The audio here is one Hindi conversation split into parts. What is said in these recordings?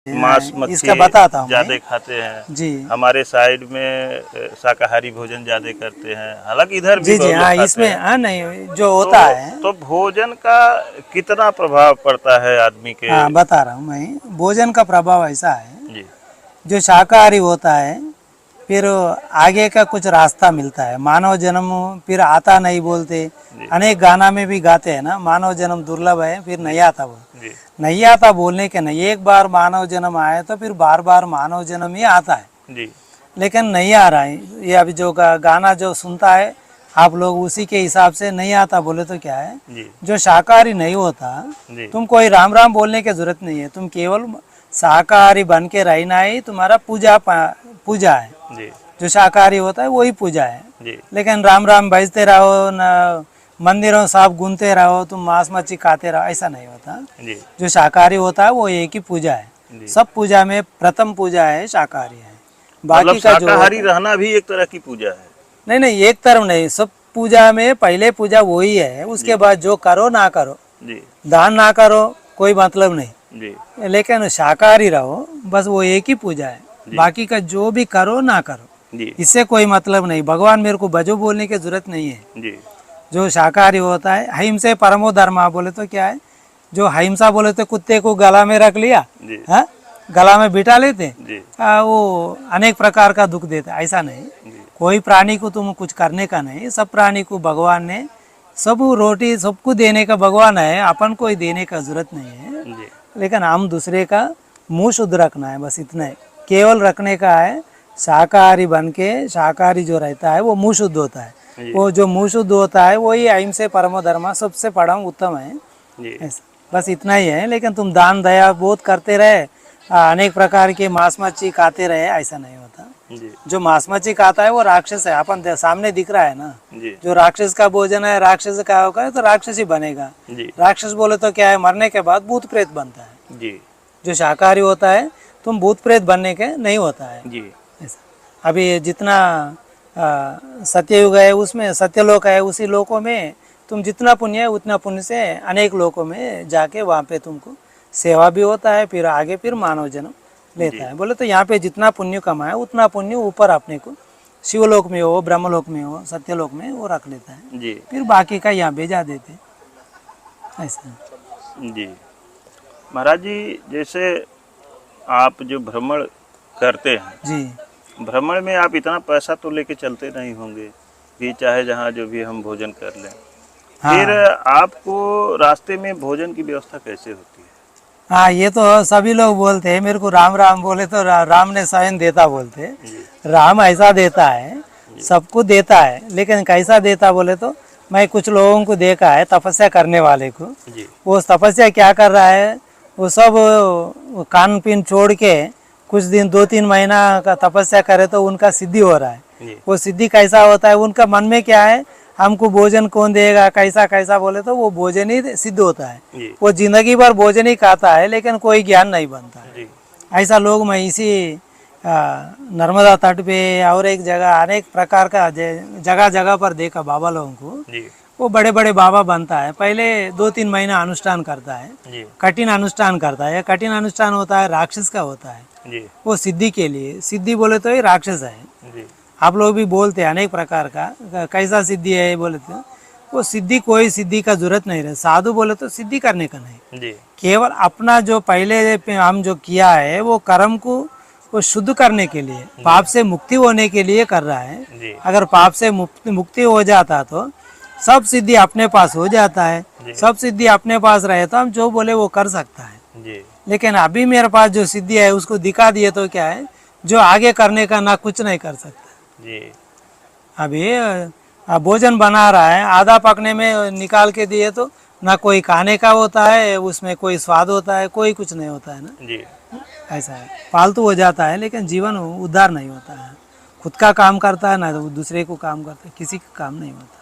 मांस इसका मच्छी बताता हूँ ज्यादा खाते हैं जी। हमारे साइड में शाकाहारी भोजन ज्यादा करते हैं, हालांकि इधर भी जी बहुत लोग हाँ, खाते इसमें हैं। हाँ नहीं जो होता है तो भोजन का कितना प्रभाव पड़ता है आदमी के? हाँ बता रहा हूँ मैं। भोजन का प्रभाव ऐसा है, जी जो शाकाहारी होता है फिर आगे का कुछ रास्ता मिलता है। मानव जन्म फिर आता नहीं बोलते, जी अनेक गाना में भी गाते हैं ना, मानव जन्म दुर्लभ है फिर नहीं आता बोल। जी नहीं आता बोलने के नहीं, एक बार मानव जन्म आए तो फिर बार बार मानव जन्म ही आता है, जी लेकिन नहीं आ रहा है। ये अभी जो गाना जो सुनता है आप लोग उसी के हिसाब से नहीं आता बोले तो क्या है, जी जो शाकाहारी नहीं होता जी तुम कोई राम राम बोलने की जरूरत नहीं है, तुम केवल शाकाहारी बन के रहना ही तुम्हारा पूजा है। जी जो शाकाहारी होता है वही पूजा है। जी लेकिन राम राम भजते रहो न, मंदिरों सब घूमते रहो, तुम मांस मच्छी खाते रहो, ऐसा नहीं होता। जी जो शाकाहारी होता है वो एक ही पूजा है, जी। सब पूजा में प्रथम पूजा है शाकाहारी है। मतलब बाकी का जो शाकाहारी रहना भी एक तरह की पूजा है? नहीं नहीं, एक तरफ नहीं, सब पूजा में पहले पूजा वही है, उसके बाद जो करो ना करो, जी दान ना करो कोई मतलब नहीं, जी लेकिन शाकाहारी रहो बस वो एक ही पूजा है। जी। बाकी का जो भी करो ना करो जी इससे कोई मतलब नहीं। भगवान मेरे को भजो बोलने की जरूरत नहीं है। जी जो शाकाहारी होता है, अहिंसा परमो धर्म बोले तो क्या है, जो अहिंसा बोले तो कुत्ते को गला में रख लिया, जी हाँ गला में बिठा लेते, जी वो अनेक प्रकार का दुख देता है, ऐसा नहीं। जी कोई प्राणी को तुम कुछ करने का नहीं, सब प्राणी को भगवान ने सब रोटी सबको देने का भगवान है, अपन को ही देने का जरूरत नहीं है। जी लेकिन हम दूसरे का मुंह शुद्ध रखना है, बस इतना है, केवल रखने का है। शाकाहारी बन के शाकाहारी जो रहता है वो मुंह शुद्ध होता है, जी वो जो मुंह शुद्ध होता है वही अहिंसा परमो धर्म सबसे परम उत्तम है, जी ऐसा बस इतना ही है। लेकिन तुम दान दया बहुत करते रहे, अनेक प्रकार के मांस मच्छी खाते रहे, ऐसा नहीं होता। जी जो मांस मच्छी खाता है वो राक्षस है, अपन सामने दिख रहा है ना। जी जो राक्षस का भोजन है राक्षस का होगा तो राक्षस ही बनेगा। जी राक्षस बोले तो क्या है, मरने के बाद भूत प्रेत बनता है। जी जो शाकाहारी होता है तुम भूत प्रेत बनने के नहीं होता है, जी ऐसा। अभी जितना सत्ययुग है उसमें सत्यलोक है, उसी लोकों में तुम जितना पुण्य है उतना पुण्य से अनेक लोकों में जाके वहाँ पे तुमको सेवा भी होता है, फिर आगे फिर मानव जन्म लेता है। बोले तो यहाँ पे जितना पुण्य कमाए उतना पुण्य ऊपर अपने को शिवलोक में हो, ब्रह्मलोक में हो, सत्यलोक में वो रख लेता है, जी फिर बाकी का यहाँ भेजा देते, ऐसा। जी महाराज जी, जैसे आप जो भ्रमण करते हैं, जी भ्रमण में आप इतना पैसा तो लेके चलते नहीं होंगे कि चाहे जहाँ जो भी हम भोजन कर लें। हाँ फिर आपको रास्ते में भोजन की व्यवस्था कैसे होती है? हाँ, ये तो सभी लोग बोलते हैं मेरे को राम राम बोले तो राम ने स्वयं देता बोलते। जी राम ऐसा देता है, सबको देता है, लेकिन कैसा देता बोले तो मैं कुछ लोगों को देखा है तपस्या करने वाले को, जी वो तपस्या क्या कर रहा है, वो सब खान पीन छोड़ के कुछ दिन 2-3 महीना का तपस्या करे तो उनका सिद्धि हो रहा है। जी वो सिद्धि कैसा होता है, उनका मन में क्या है, हमको भोजन कौन देगा, कैसा कैसा बोले तो वो भोजन ही सिद्ध होता है। जी वो जिंदगी भर भोजन ही खाता है लेकिन कोई ज्ञान नहीं बनता है। जी ऐसा लोग मैं इसी नर्मदा तट पे और एक जगह अनेक प्रकार का जगह जगह पर देखा बाबा लोगों को। जी वो बड़े बड़े बाबा बनता है, पहले 2-3 महीना अनुष्ठान करता है, जी कठिन अनुष्ठान करता है। कठिन अनुष्ठान होता है राक्षस का होता है, जी वो सिद्धि के लिए, सिद्धि बोले तो ही राक्षस है। जी आप लोग भी बोलते हैं अनेक प्रकार का, कैसा सिद्धि है बोले तो वो सिद्धि, कोई सिद्धि का जरूरत नहीं रहे। साधु बोले तो सिद्धि करने का नहीं, जी केवल अपना जो पहले हम जो किया है वो कर्म को वो शुद्ध करने के लिए, पाप से मुक्ति होने के लिए कर रहा है। जी अगर पाप से मुक्ति हो जाता तो सब सिद्धि अपने पास हो जाता है, सब सिद्धि अपने पास रहे तो हम जो बोले वो कर सकता है। जी लेकिन अभी मेरे पास जो सिद्धि है उसको दिखा दिए तो क्या है, जो आगे करने का ना कुछ नहीं कर सकता। जी अभी भोजन बना रहा है, आधा पकने में निकाल के दिए तो ना कोई खाने का होता है, उसमें कोई स्वाद होता है, कोई कुछ नहीं होता है ना, जी ऐसा है। फालतू हो जाता है लेकिन जीवन उद्धार नहीं होता है। खुद का काम करता है ना तो दूसरे को काम करता है, किसी का काम नहीं होता।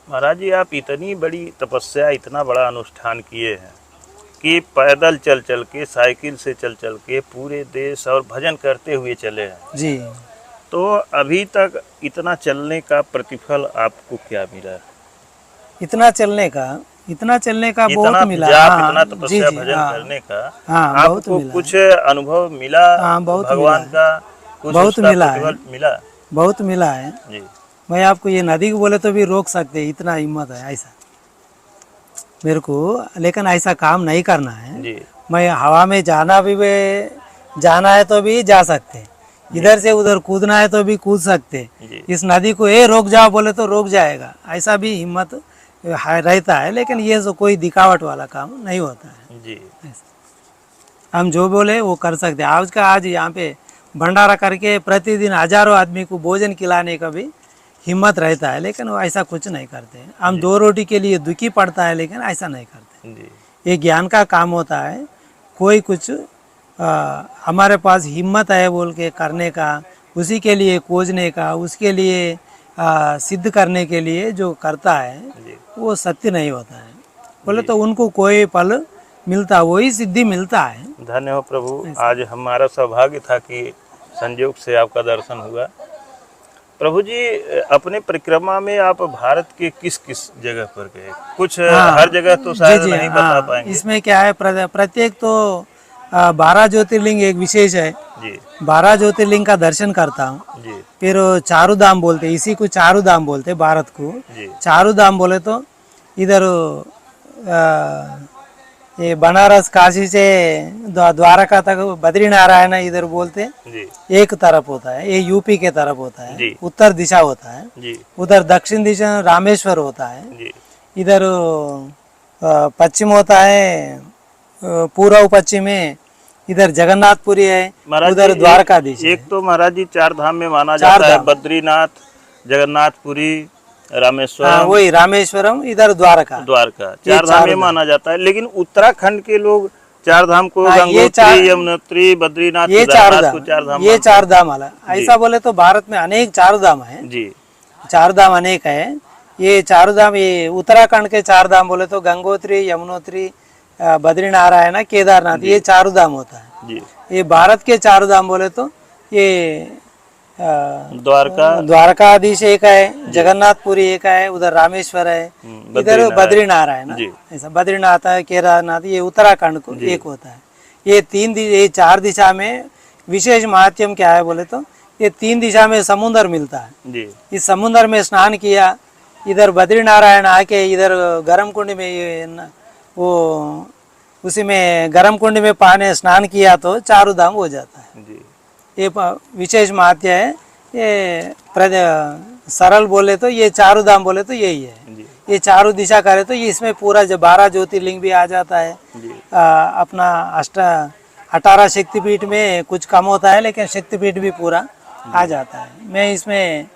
महाराज जी, आप इतनी बड़ी तपस्या, इतना बड़ा अनुष्ठान किए हैं कि पैदल चल चल के, साइकिल से चल चल के पूरे देश और भजन करते हुए चले हैं जी, तो अभी तक इतना चलने का प्रतिफल आपको क्या मिला? इतना चलने का इतना चलने का इतना बहुत मिला। जाप, हाँ, इतना जी तपस्या जी, भजन हाँ करने का हाँ, बहुत आपको मिला कुछ अनुभव मिला? हाँ, बहुत भगवान मिला का कुछ बहुत उसका मिला है, प्रतिफल मिला? बहुत मिला है। जी मैं आपको ये नदी को बोले तो भी रोक सकते, इतना हिम्मत है ऐसा मेरे को, लेकिन ऐसा काम नहीं करना है। जी मैं हवा में जाना है तो भी जा सकते, इधर से उधर कूदना है तो भी कूद सकते। जी इस नदी को ये रोक जाओ बोले तो रोक जाएगा, ऐसा भी हिम्मत रहता है। लेकिन ये तो कोई दिखावट वाला काम नहीं होता है। जी हम जो बोले वो कर सकते हैं। आज यहाँ पे भंडारा करके प्रतिदिन हजारों आदमी को भोजन खिलाने का भी हिम्मत रहता है, लेकिन वो ऐसा कुछ नहीं करते। हम दो रोटी के लिए दुखी पड़ता है, लेकिन ऐसा नहीं करते। जी ये ज्ञान का काम होता है। कोई कुछ हमारे पास हिम्मत है बोल के करने का, उसी के लिए खोजने का, उसके लिए सिद्ध करने के लिए जो करता है जी वो सत्य नहीं होता है। बोले तो उनको कोई फल मिलता, वही सिद्धि मिलता है। धन्य हो प्रभु, आज हमारा सौभाग्य था कि संयोग से आपका दर्शन हुआ। प्रभु जी, अपने परिक्रमा में आप भारत के किस किस जगह पर गए? कुछ हर जगह तो शायद जी नहीं बता हाँ, पाएंगे। इसमें क्या है, प्रत्येक तो 12 ज्योतिर्लिंग एक विशेष है। जी 12 ज्योतिर्लिंग का दर्शन करता हूँ। जी फिर चारू धाम बोलते, इसी को चारू धाम बोलते भारत को। जी चारू धाम बोले तो इधर ये बनारस काशी से द्वारका तक बद्रीनारायण इधर बोलते जी एक तरफ होता है, ये यूपी के तरफ होता है, जी उत्तर दिशा होता है। जी उधर दक्षिण दिशा रामेश्वर होता है। जी इधर पश्चिम होता है, पूर्व पश्चिम में इधर जगन्नाथपुरी है, महाराज उधर जी, द्वारकाधीश है। एक तो महाराज जी 4 धाम में माना चार जाता है, धाम। बद्रीनाथ, जगन्नाथपुरी, हाँ रामेश्वरम, वही रामेश्वरम, इधर द्वारका। द्वारका, ये 4 धाम चार में धाम। माना जाता है। लेकिन उत्तराखंड के लोग 4 धाम को हाँ, ये चार- गंगोत्री, यमुनोत्री, बद्रीनाथ, ये चार केदारनाथ को धाम, 4 धाम ये मानते चार धाम वाला ऐसा बोले तो भारत में अनेक चार धाम है। हैं। जी चार धाम अनेक है। ये चार धाम, ये उत्तराखंड के चार धाम बोले तो गंगोत्री, यमुनोत्री, बद्रीनारायण, केदारनाथ, ये चार धाम होता है। जी ये भारत के चार धाम बोले तो ये द्वारका, द्वारकाधीश एक है, जगन्नाथपुरी एक है, उधर रामेश्वर है, इधर बद्रीनारायण जी ऐसा, बद्रीनाथ है, केदारनाथ, ये उत्तराखंड को एक होता है। ये 4 दिशा में विशेष महात्म्य क्या है बोले तो ये 3 दिशा में समुद्र मिलता है। जी इस समुद्र में स्नान किया, इधर बद्रीनारायण आके इधर गर्म कुंड में वो उसी में गर्म कुंड में पानी स्नान किया तो चारों धाम हो जाता है। जी ये विशेष महत्व है। ये सरल बोले तो ये चारों धाम बोले तो यही है। जी ये चारों दिशा करे तो ये इसमें पूरा 12 ज्योतिर्लिंग भी आ जाता है। जी अपना 18 शक्तिपीठ में कुछ कम होता है, लेकिन शक्तिपीठ भी पूरा आ जाता है। मैं इसमें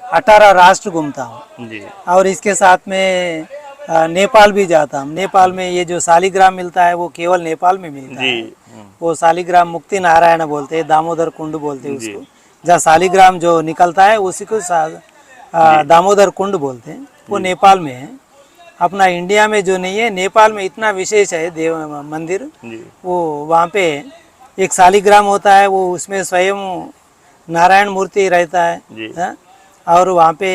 18 राष्ट्र घूमता हूँ जी और इसके साथ में नेपाल भी जाता हूँ। नेपाल में ये जो शालिग्राम मिलता है वो केवल नेपाल में मिलता जी है। वो शालिग्राम मुक्ति नारायण बोलते हैं, दामोदर कुंड बोलते हैं उसको। जहाँ शालिग्राम जो निकलता है उसी को दामोदर कुंड बोलते हैं। वो नेपाल में है। अपना इंडिया में जो नहीं है, नेपाल में इतना विशेष है देव मंदिर। जी वो वहाँ पे एक शालिग्राम होता है, वो उसमें स्वयं नारायण मूर्ति रहता है। जी हाँ? और वहाँ पे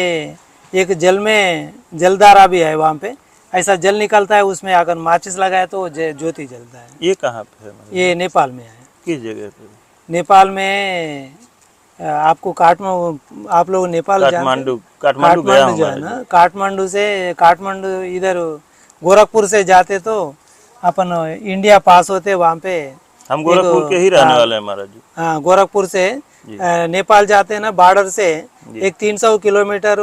एक जल में जलधारा भी है। वहाँ पे ऐसा जल निकलता है, उसमें अगर माचिस लगाए तो ज्योति जलता है। ये कहाँ पे है मतलब? ये नेपाल में है। किस जगह पे? नेपाल में आपको काठमांडू, आप लोग नेपाल काठमांडू गया काठमांडू हूँ जो है महाराज ना, काठमांडू इधर गोरखपुर से जाते तो अपन इंडिया पास होते, वहाँ पे हम गोरखपुर के ही रहने वाले हैं महाराज जी। हाँ, गोरखपुर से नेपाल जाते हैं ना, बॉर्डर से एक 300 किलोमीटर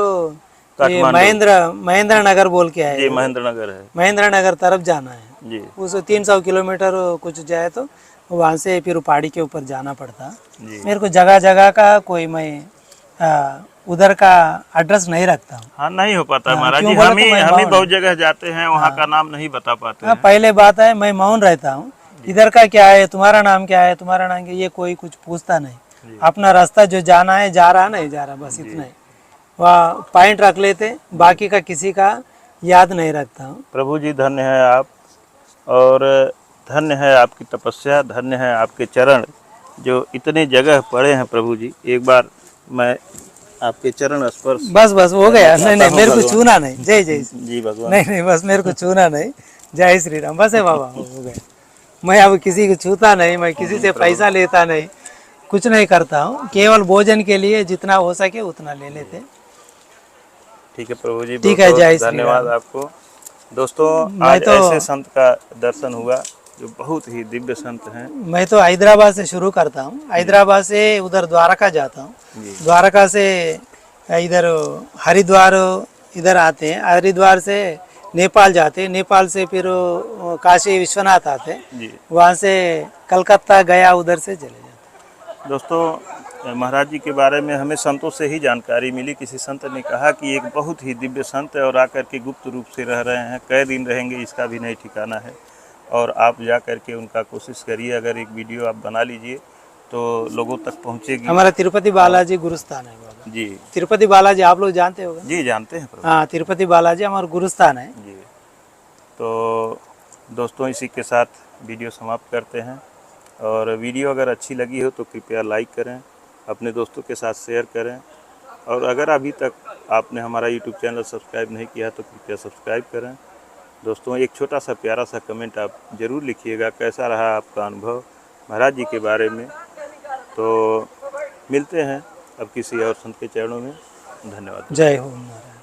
ये महेंद्र नगर बोल के है। जी महेंद्र नगर है। महेंद्र नगर तरफ जाना है। जी उस 300 किलोमीटर कुछ जाए तो वहाँ से फिर पहाड़ी के ऊपर जाना पड़ता। जी मेरे को जगह जगह का कोई मैं उधर का एड्रेस नहीं रखता हूँ। हाँ, नहीं हो पाता महाराज जी। क्यों बोला तो मैं हम ही मौन बहुत जगह जाते हैं, वहाँ का नाम नहीं बता पाते हैं। पहले बात है मैं मौन रहता हूँ। इधर का क्या है, तुम्हारा नाम क्या है, तुम्हारा नाम क्या है, ये कोई कुछ पूछता नहीं। अपना रास्ता जो जाना है जा रहा, नहीं जा रहा, बस इतना ही। वह पॉइंट रख लेते, बाकी का किसी का याद नहीं रखता हूँ। प्रभु जी धन्य है आप, और धन्य है आपकी तपस्या, धन्य है आपके चरण जो इतने जगह पड़े हैं प्रभु जी। एक बार मैं आपके चरण स्पर्श। बस बस हो गया, नहीं नहीं हूँ मेरे को भगवान। छूना नहीं, जय जय श्री- जी भगवान। नहीं नहीं बस मेरे को छूना नहीं, जय श्री राम, बस है बाबा, हो गया। मैं अब किसी को छूता नहीं, मैं किसी से पैसा लेता नहीं, कुछ नहीं करता हूँ, केवल भोजन के लिए जितना हो सके उतना ले लेते। ठीक है प्रभु जी, ठीक बहुत है, बहुत जय श्री धन्यवाद राम। आपको। दोस्तों मैं आज तो ऐसे संत का दर्शन हुआ जो बहुत ही दिव्य संत हैं। मैं तो हैदराबाद से शुरू करता हूँ, हैदराबाद से उधर द्वारका जाता हूँ, जी द्वारका से इधर हरिद्वार इधर आते हैं, हरिद्वार से नेपाल जाते हैं, नेपाल से फिर काशी विश्वनाथ आते हैं, जी। वहाँ से कलकत्ता गया, उधर से चले जाते। दोस्तों महाराज जी के बारे में हमें संतों से ही जानकारी मिली। किसी संत ने कहा कि एक बहुत ही दिव्य संत है और आकर के गुप्त रूप से रह रहे हैं, कै दिन रहेंगे इसका भी नहीं ठिकाना है। और आप जा कर के उनका कोशिश करिए, अगर एक वीडियो आप बना लीजिए तो लोगों तक पहुंचेगी। हमारा तिरुपति बालाजी गुरुस्थान है बाबा, जी तिरुपति बालाजी आप लोग जानते होंगे। जी जानते हैं प्रभु। हाँ, तिरुपति बालाजी हमारा गुरुस्थान है। जी तो दोस्तों इसी के साथ वीडियो समाप्त करते हैं, और वीडियो अगर अच्छी लगी हो तो कृपया लाइक करें, अपने दोस्तों के साथ शेयर करें, और अगर अभी तक आपने हमारा यूट्यूब चैनल सब्सक्राइब नहीं किया तो कृपया सब्सक्राइब करें। दोस्तों एक छोटा सा प्यारा सा कमेंट आप ज़रूर लिखिएगा, कैसा रहा आपका अनुभव महाराज जी के बारे में। तो मिलते हैं अब किसी और संत के चरणों में। धन्यवाद। जय हो महाराज।